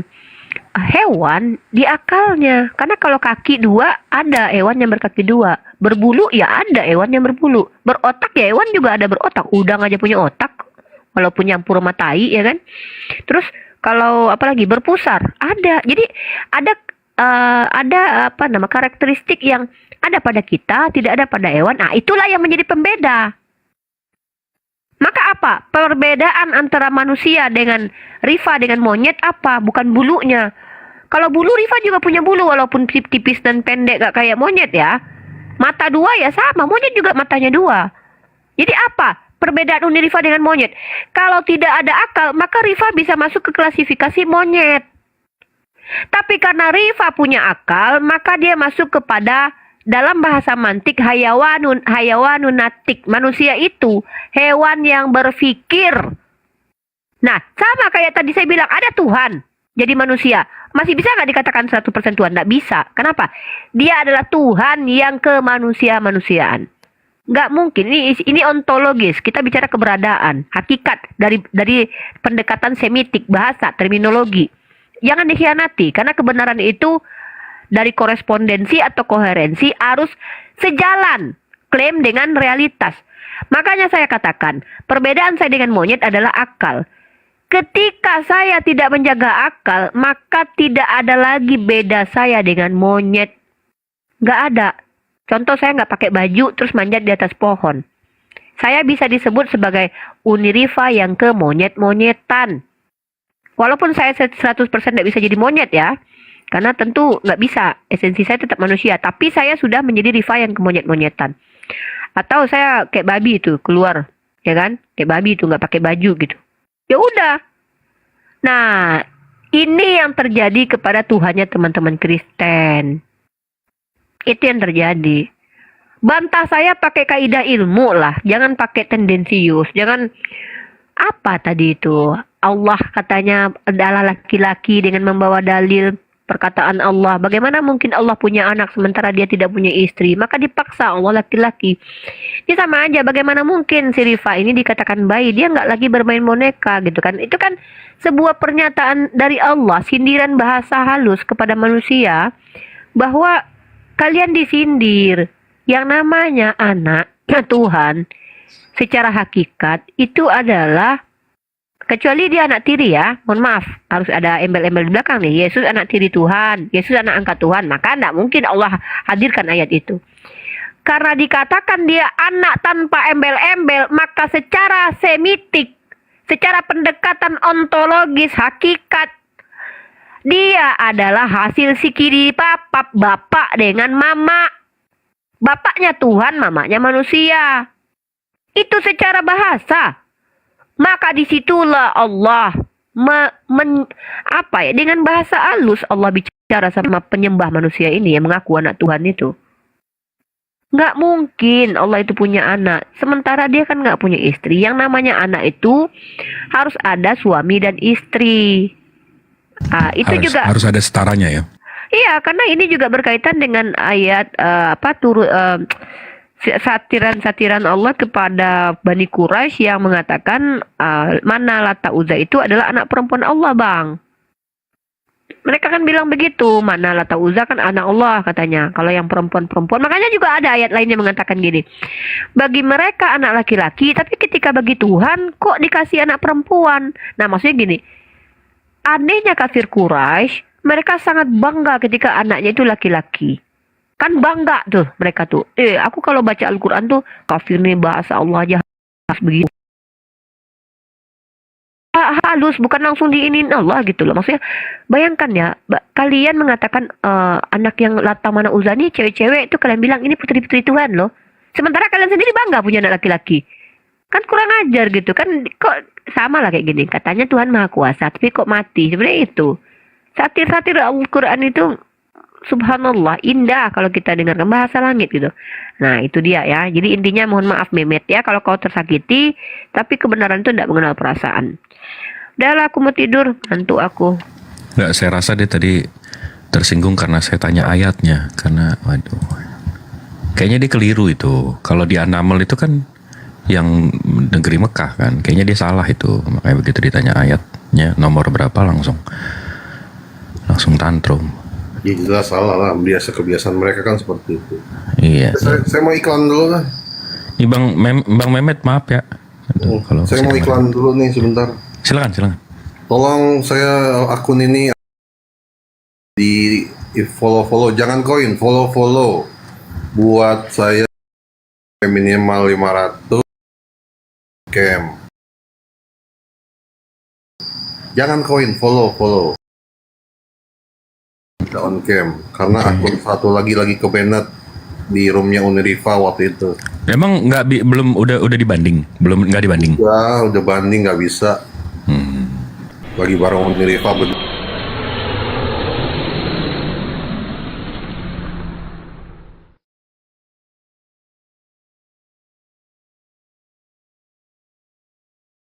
hewan di akalnya. Karena kalau kaki 2 ada hewan yang berkaki 2, berbulu ya ada hewan yang berbulu, berotak ya hewan juga ada berotak. Udang aja punya otak walaupun nyampur sama tai ya kan. Terus kalau apalagi berpusar ada. Jadi ada karakteristik yang ada pada kita, tidak ada pada hewan. Nah, itulah yang menjadi pembeda. Maka apa? Perbedaan antara manusia dengan Rifa dengan monyet apa? Bukan bulunya. Kalau bulu, Rifa juga punya bulu walaupun tipis dan pendek gak kayak monyet ya. Mata 2 ya sama, monyet juga matanya 2. Jadi apa? Perbedaan Uni Rifa dengan monyet. Kalau tidak ada akal, maka Rifa bisa masuk ke klasifikasi monyet. Tapi karena Rifa punya akal, maka dia masuk kepada dalam bahasa mantik hayawanun natik. Manusia itu hewan yang berpikir. Nah, sama kayak tadi saya bilang ada Tuhan jadi manusia. Masih bisa nggak dikatakan 100% Tuhan? Nggak bisa. Kenapa? Dia adalah Tuhan yang kemanusia-manusiaan. Nggak mungkin. Ini ontologis. Kita bicara keberadaan, hakikat dari pendekatan semitik, bahasa, terminologi. Jangan dikhianati karena kebenaran itu dari korespondensi atau koherensi harus sejalan klaim dengan realitas. Makanya saya katakan, perbedaan saya dengan monyet adalah akal. Ketika saya tidak menjaga akal, maka tidak ada lagi beda saya dengan monyet. Nggak ada. Contoh saya nggak pakai baju terus manjat di atas pohon. Saya bisa disebut sebagai Unirifa yang kemonyet-monyetan. Walaupun saya 100% tidak bisa jadi monyet ya. Karena tentu nggak bisa, esensi saya tetap manusia. Tapi saya sudah menjadi Rifa yang kemonyet-monyetan. Atau saya kayak babi itu keluar, ya kan? Kayak babi itu nggak pakai baju gitu. Ya udah. Nah, ini yang terjadi kepada Tuhannya teman-teman Kristen. Itu yang terjadi. Bantah saya pakai kaidah ilmu lah, jangan pakai tendensius, jangan apa tadi itu. Allah katanya adalah laki-laki dengan membawa dalil perkataan Allah. Bagaimana mungkin Allah punya anak sementara dia tidak punya istri? Maka dipaksa Allah laki-laki. Ini sama aja. Bagaimana mungkin si Rifa ini dikatakan bayi? Dia nggak lagi bermain boneka gitu kan? Itu kan sebuah pernyataan dari Allah, sindiran bahasa halus kepada manusia bahwa kalian disindir. Yang namanya anak Tuhan secara hakikat itu adalah, kecuali dia anak tiri ya, mohon maaf, harus ada embel-embel di belakang nih. Yesus anak tiri Tuhan, Yesus anak angkat Tuhan. Maka tidak mungkin Allah hadirkan ayat itu. Karena dikatakan dia anak tanpa embel-embel, maka secara semitik, secara pendekatan ontologis, hakikat, Dia adalah hasil sikiri papap bapak dengan mama. Bapaknya Tuhan, mamanya manusia. Itu secara bahasa. Maka disitulah Allah dengan bahasa halus Allah bicara sama penyembah manusia ini yang mengaku anak Tuhan itu. Nggak mungkin Allah itu punya anak. Sementara dia kan nggak punya istri. Yang namanya anak itu harus ada suami dan istri. Harus ada setaranya ya. Iya, karena ini juga berkaitan dengan ayat satiran Allah kepada Bani Quraisy yang mengatakan mana Lata Uzza itu adalah anak perempuan Allah, Bang. Mereka kan bilang begitu, mana Lata Uzza kan anak Allah katanya. Kalau yang perempuan-perempuan, makanya juga ada ayat lainnya mengatakan gini. Bagi mereka anak laki-laki, tapi ketika bagi Tuhan kok dikasih anak perempuan. Nah, maksudnya gini. Anehnya kafir Quraisy, mereka sangat bangga ketika anaknya itu laki-laki. Kan bangga tuh mereka tuh. Aku kalau baca Al-Quran tuh kafir nih bahasa Allah aja harus begitu. Halus, bukan langsung diinin Allah gitu loh. Maksudnya bayangkan ya, kalian mengatakan anak yang Lata Mana Uzza nih cewek-cewek itu kalian bilang ini putri-putri Tuhan loh. Sementara kalian sendiri bangga punya anak laki-laki. Kan kurang ajar gitu kan, kok sama lah kayak gini. Katanya Tuhan Maha Kuasa, tapi kok mati. Sebenarnya itu. Satir-satir Al-Quran itu subhanallah indah kalau kita dengarkan bahasa langit gitu. Nah itu dia ya. Jadi intinya mohon maaf Mehmet ya kalau kau tersakiti, tapi kebenaran itu tidak mengenal perasaan. Udahlah aku mau tidur, ngantuk aku. Nggak, saya rasa dia tadi tersinggung karena saya tanya ayatnya. Karena waduh, kayaknya dia keliru itu. Kalau di An-Naml itu kan yang negeri Mekah kan, kayaknya dia salah itu. Makanya begitu ditanya ayatnya nomor berapa langsung tantrum. Ya jelas salah lah, kebiasaan mereka kan seperti itu. Iya. Saya mau iklan dulu lah. Ini Bang Mehmet maaf ya. Aduh, kalau Saya mau iklan dulu nih sebentar. Silakan. Tolong saya akun ini di follow, jangan koin, follow. Buat saya minimal 500 cam. Jangan koin, follow. Kita on cam karena akun satu lagi ke banned di roomnya Uniriva waktu itu. Emang belum udah dibanding? Belum nggak dibanding? Udah banding nggak bisa. Lagi bareng Uniriva